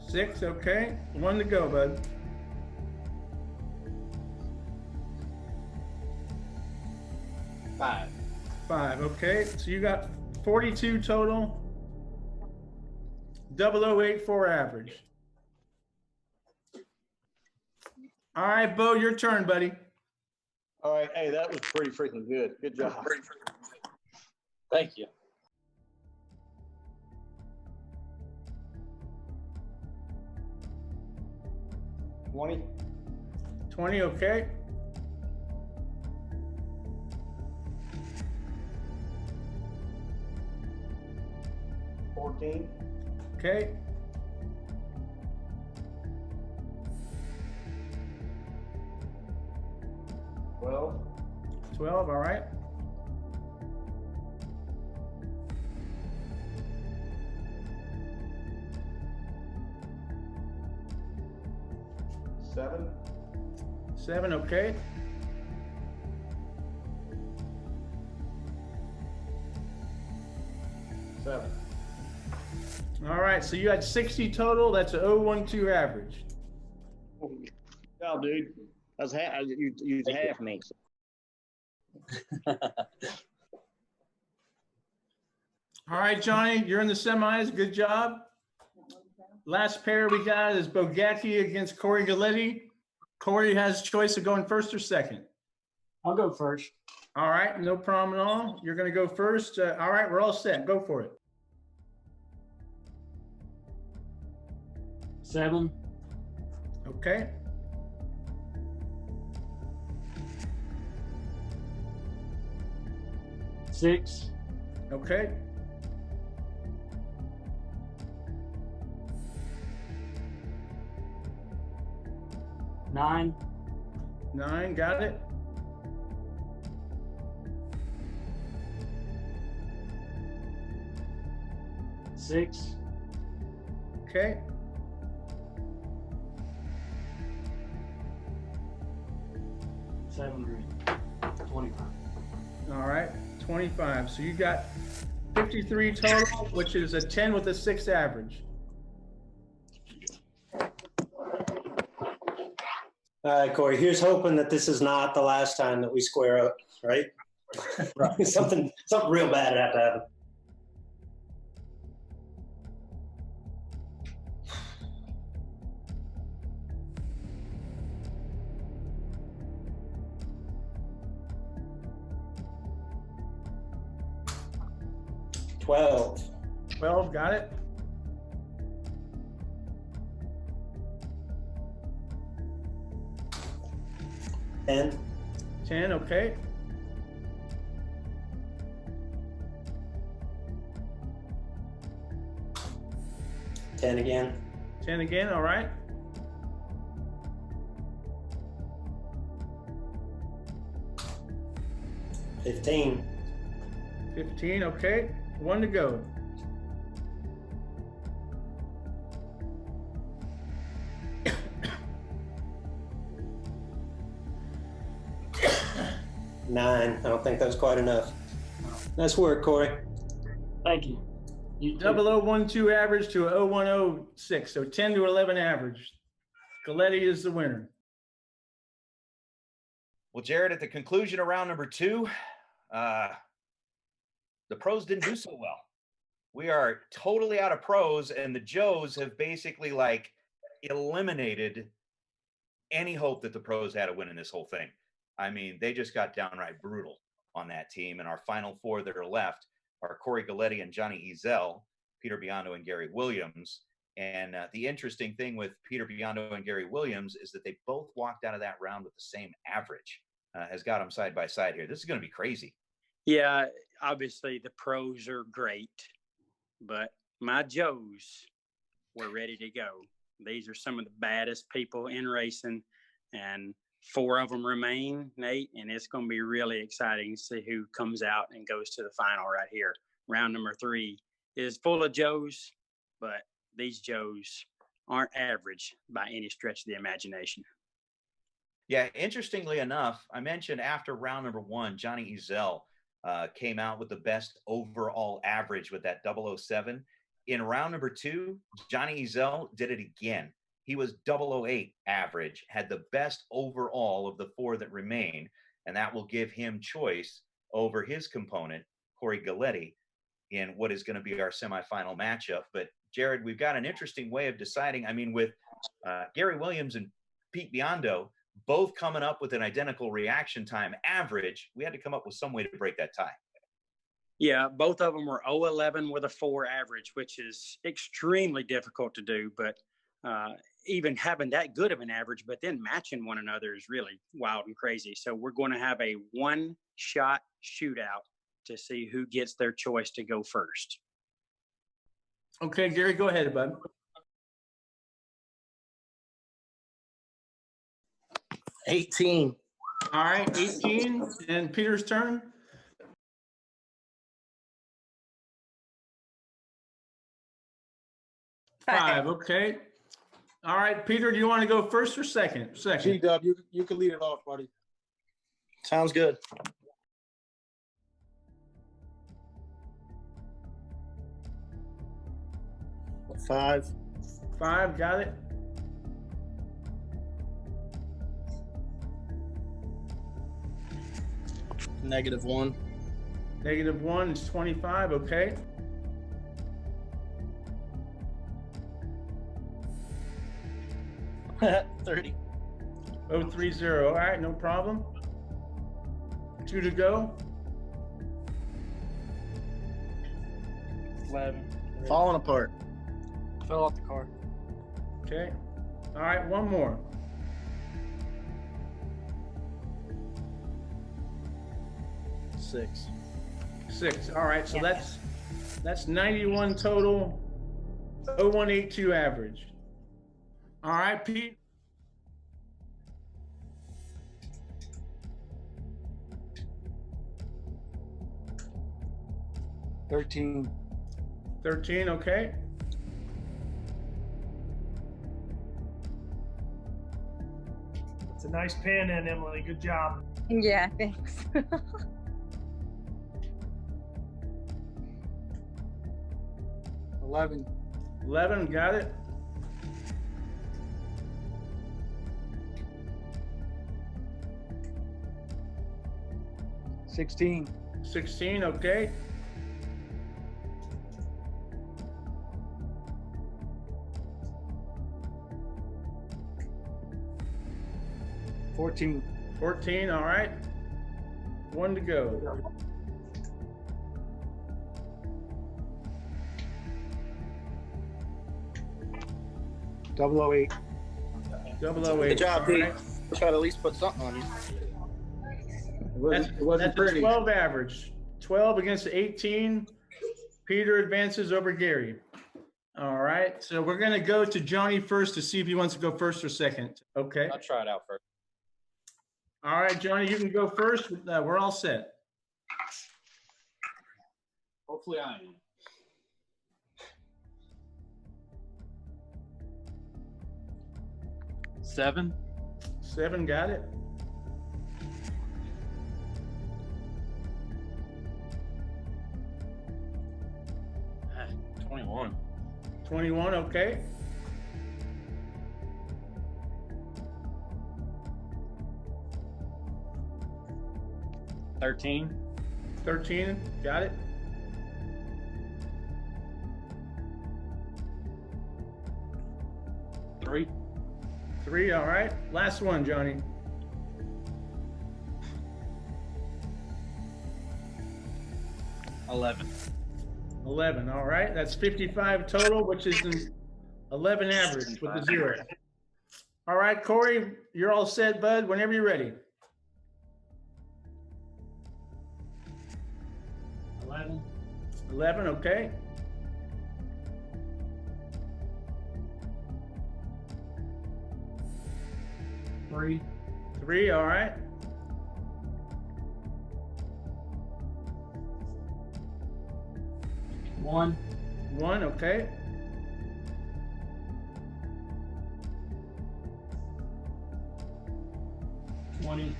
6, okay. 1 to go, bud. 5. Okay, so you got 42 total. 0084 average. All right, Bo, your turn, buddy. All right. Hey, that was pretty freaking good. Good job. Thank you. $20. 20, okay. $14. Okay. 12. 12, all right. 7. 7, okay. 7. All right, so you had 60 total. That's a 012 average. Good job, dude. That's you half me. All right, Johnny, you're in the semis. Good job. Last pair we got is Bogacki against Corey Galletti. Corey has choice of going first or second. I'll go first. All right, no problem at all. You're going to go first. All right, we're all set. Go for it. 7. Okay. 6. Okay. 9. 9, got it. 6. Okay. 7. 25. All right, 25. So you got 53 total, which is a 10 with a 6 average. All right, Corey, here's hoping that this is not the last time that we square up, right? Right. something real bad would have to happen. $12. 12, got it. 10. 10, okay. 10 again. 10 again, all right. 15. 15, okay. 1 to go. $9. I don't think that was quite enough. Nice work, Corey. Thank you. 0012 average to a 0106, so 10 to 11 average. Galletti is the winner. Well, Jared, at the conclusion of round number 2, the pros didn't do so well. We are totally out of pros, and the Joes have basically like eliminated any hope that the pros had of winning this whole thing. I mean, they just got downright brutal on that team. And our final 4 that are left are Corey Galletti and Johnny Ezel, Peter Biondo and Gary Williams. And the interesting thing with Peter Biondo and Gary Williams is that they both walked out of that round with the same average. Has got them side by side here. This is going to be crazy. Yeah, obviously the pros are great, but my Joes were ready to go. These are some of the baddest people in racing, and 4 of them remain, Nate, and it's going to be really exciting to see who comes out and goes to the final right here. Round number 3 is full of Joes, but these Joes aren't average by any stretch of the imagination. Yeah, interestingly enough, I mentioned after round number 1, Johnny Ezel came out with the best overall average with that 007. In round number 2, Johnny Ezel did it again. He was 008 average, had the best overall of the 4 that remain, and that will give him choice over his component, Corey Galletti, in what is going to be our semifinal matchup. But Jared, we've got an interesting way of deciding. I mean, with Gary Williams and Pete Biondo both coming up with an identical reaction time average, we had to come up with some way to break that tie. Yeah, both of them were 0-11 with a 4 average, which is extremely difficult to do. But even having that good of an average, but then matching one another is really wild and crazy. So we're going to have a one-shot shootout to see who gets their choice to go first. Okay, Gary, go ahead, bud. $18. All right, 18, and Peter's turn. Five. Okay. All right, Peter, do you want to go first or second? Second. G-Dub, you can lead it off, buddy. Sounds good. Five. Five, got it. -1. -1 is 25, okay. $30. 030, all right, no problem. 2 to go. 11. Falling apart. Fell off the car. Okay. All right, one more. Six. 6. All right, so that's 91 total, 0182 average. All right, Pete. $13. 13, okay. It's a nice pan in, Emily. Good job. Yeah, thanks. 11. 11, got it. $16. 16, okay. $14. 14, all right. 1 to go. $008. 008. Good job, all Pete. right. Try to at least put something on you. That's a pretty. 12 average. 12 against 18. Peter advances over Gary. All right, so we're going to go to Johnny first to see if he wants to go first or second. Okay. I'll try it out first. All right, Johnny, you can go first. We're all set. Hopefully I am. Seven. 7, got it. Ah, 21. 21, okay. $13. 13, got it. $3. 3, all right. Last one, Johnny. $11. 11, all right. That's 55 total, which is an 11 average with the 0. All right, Corey, you're all set, bud. Whenever you're ready. 11. 11, okay. $3. 3, all right. $1. 1, okay. $20.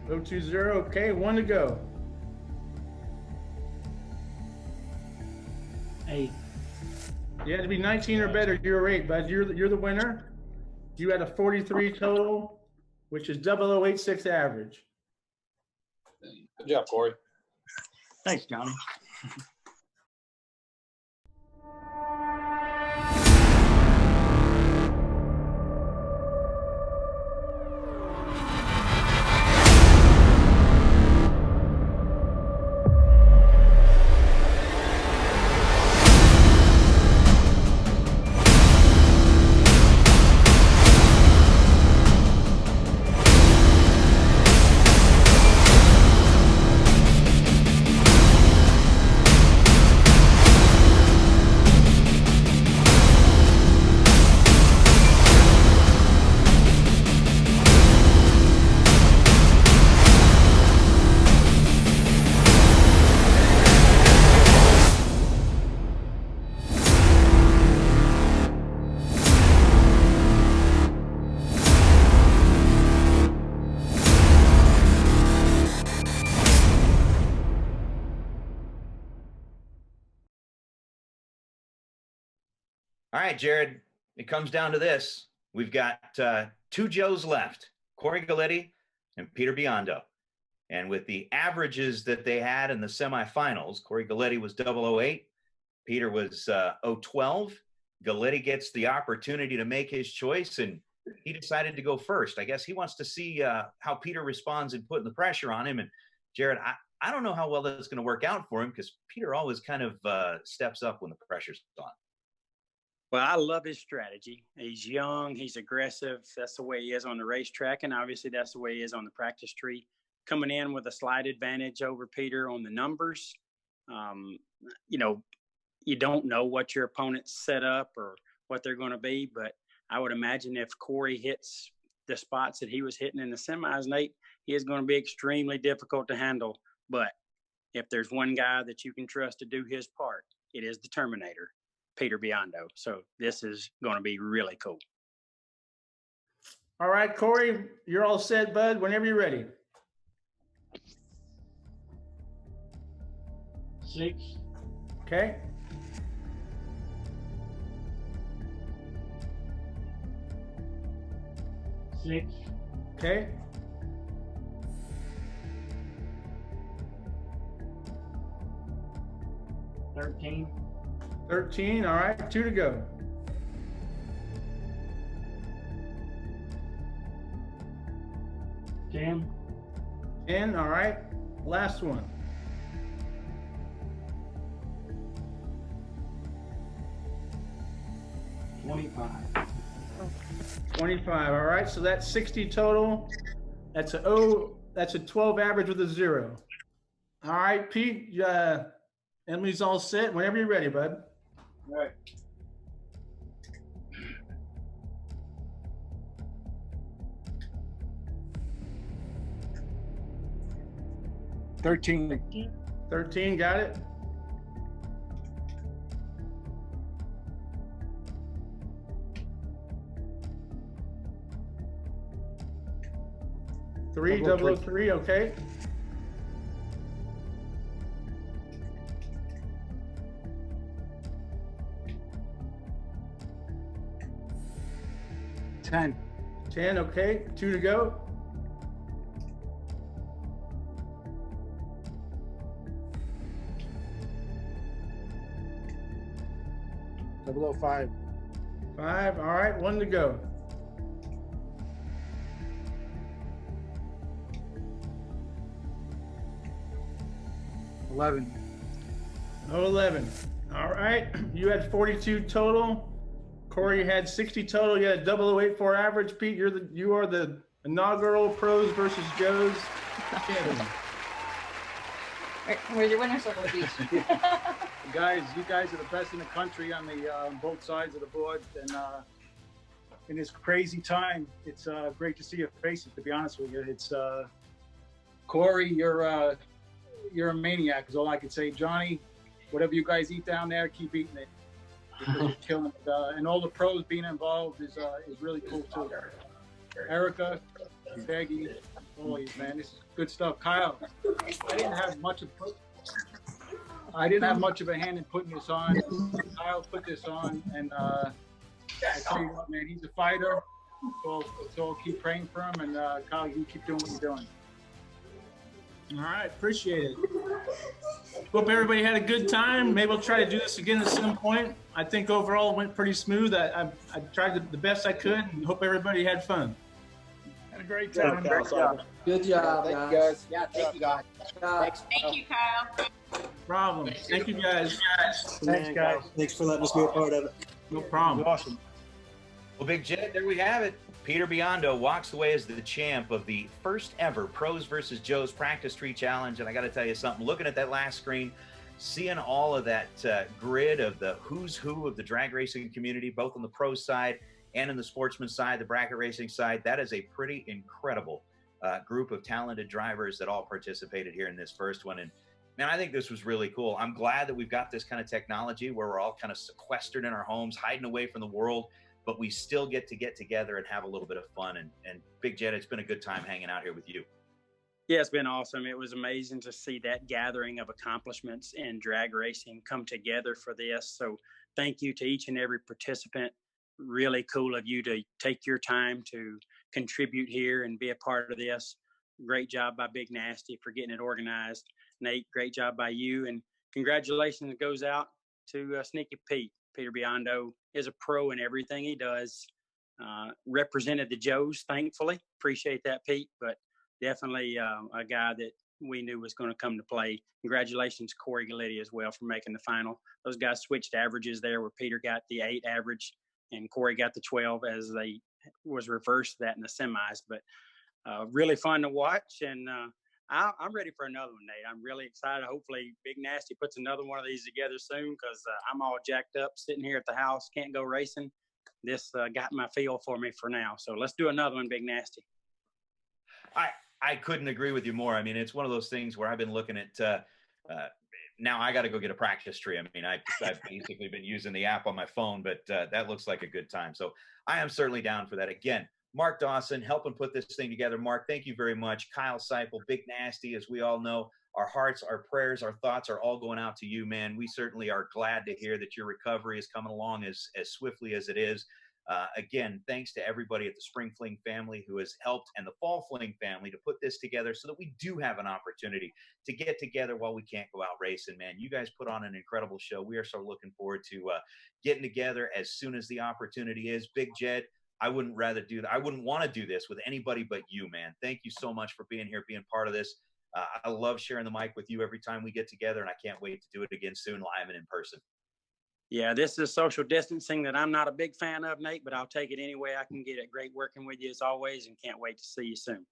020, okay. 1 to go. 8. You had to be 19 or better. You're 8, bud. You're the winner. You had a 43 total, which is 0086 average. Good job, Corey. Thanks, Johnny. All right, Jared, it comes down to this. We've got two Joes left, Corey Galletti and Peter Biondo. And with the averages that they had in the semifinals, Corey Galletti was 008, Peter was 012. Galletti gets the opportunity to make his choice, and he decided to go first. I guess he wants to see how Peter responds in putting the pressure on him. And Jared, I don't know how well that's going to work out for him because Peter always kind of steps up when the pressure's on. Well, I love his strategy. He's young, he's aggressive. That's the way he is on the racetrack, and obviously that's the way he is on the practice tree. Coming in with a slight advantage over Peter on the numbers. You know, you don't know what your opponent's set up or what they're going to be, but I would imagine if Corey hits the spots that he was hitting in the semis, Nate, he is going to be extremely difficult to handle. But if there's one guy that you can trust to do his part, it is the Terminator, Peter Biondo. So this is going to be really cool. All right, Corey, you're all set, bud. Whenever you're ready. 6. Okay. 6. Okay. 13. 13. All right, 2 to go. 10. 10. All right. Last one. 25. 25. All right. So that's 60 total. That's that's a 12 average with a 0. All right, Pete. Emily's all set. Whenever you're ready, bud. All right. $13. 13. Got it. 003. Okay. 10. 10. Okay. 2 to go. 005. 5. All right. 1 to go. 11. 11. All right. You had 42 total. Corey had 60 total. You had a 084 average. Pete, you are the inaugural Pros versus Joes champion. Where's your winner circle, Pete? Guys, you guys are the best in the country on the both sides of the board, and in this crazy time, it's great to see your faces. To be honest with you, it's Corey, you're a maniac. Is all I can say. Johnny, whatever you guys eat down there, keep eating it. Because you're killing it. And all the pros being involved is really cool too. Erica, Peggy, always, man, this is good stuff. Kyle, I didn't have much of a hand in putting this on. Kyle put this on, and I tell you what, man, he's a fighter. So keep praying for him, and Kyle, you keep doing what you're doing. All right, appreciate it. Hope everybody had a good time. Maybe we'll try to do this again at some point. I think overall it went pretty smooth. I tried the best I could, and hope everybody had fun. Had a great Great time. job. Good job, Thank you, guys. guys. Yeah, thank you guys. Thanks. Thank you, Kyle. Problem. Thank you, guys. Thanks, guys. Thanks for letting us be a part of it. No problem. Awesome. Well, Big Jed, there we have it. Peter Biondo walks away as the champ of the first ever Pros versus Joes Practice Tree Challenge. And I got to tell you something, looking at that last screen, seeing all of that grid of the who's who of the drag racing community, both on the pro side and in the sportsman side, the bracket racing side, that is a pretty incredible group of talented drivers that all participated here in this first one. And man, I think this was really cool. I'm glad that we've got this kind of technology where we're all kind of sequestered in our homes, hiding away from the world, but we still get together and have a little bit of fun. And Big Jed, it's been a good time hanging out here with you. Yeah, it's been awesome. It was amazing to see that gathering of accomplishments in drag racing come together for this. So thank you to each and every participant. Really cool of you to take your time to contribute here and be a part of this. Great job by Big Nasty for getting it organized. Nate, great job by you. And congratulations goes out to Sneaky Pete. Peter Biondo is a pro in everything he does. Represented the Joes, thankfully. Appreciate that, Pete. But definitely a guy that we knew was going to come to play. Congratulations, Corey Galletti, as well, for making the final. Those guys switched averages there, where Peter got the 8 average and Corey got the 12, as they was reversed that in the semis. But really fun to watch, and I'm ready for another one, Nate. I'm really excited. Hopefully Big Nasty puts another one of these together soon, because I'm all jacked up sitting here at the house, can't go racing. This got my feel for me for now. So let's do another one, Big Nasty. I couldn't agree with you more. I mean, it's one of those things where I've been looking at now I got to go get a practice tree. I mean, I've basically been using the app on my phone, but that looks like a good time. So I am certainly down for that. Again, Mark Dawson helping put this thing together. Mark, thank you very much. Kyle Seipel, Big Nasty, as we all know, our hearts, our prayers, our thoughts are all going out to you, man. We certainly are glad to hear that your recovery is coming along as swiftly as it is. Again, thanks to everybody at the Spring Fling family who has helped, and the Fall Fling family, to put this together so that we do have an opportunity to get together while we can't go out racing, man. You guys put on an incredible show. We are so looking forward to getting together as soon as the opportunity is. Big Jed, I wouldn't want to do this with anybody but you, man. Thank you so much for being here, being part of this. I love sharing the mic with you every time we get together, and I can't wait to do it again soon, live and in person. Yeah, this is social distancing that I'm not a big fan of, Nate, but I'll take it any way I can get it. Great working with you as always, and can't wait to see you soon.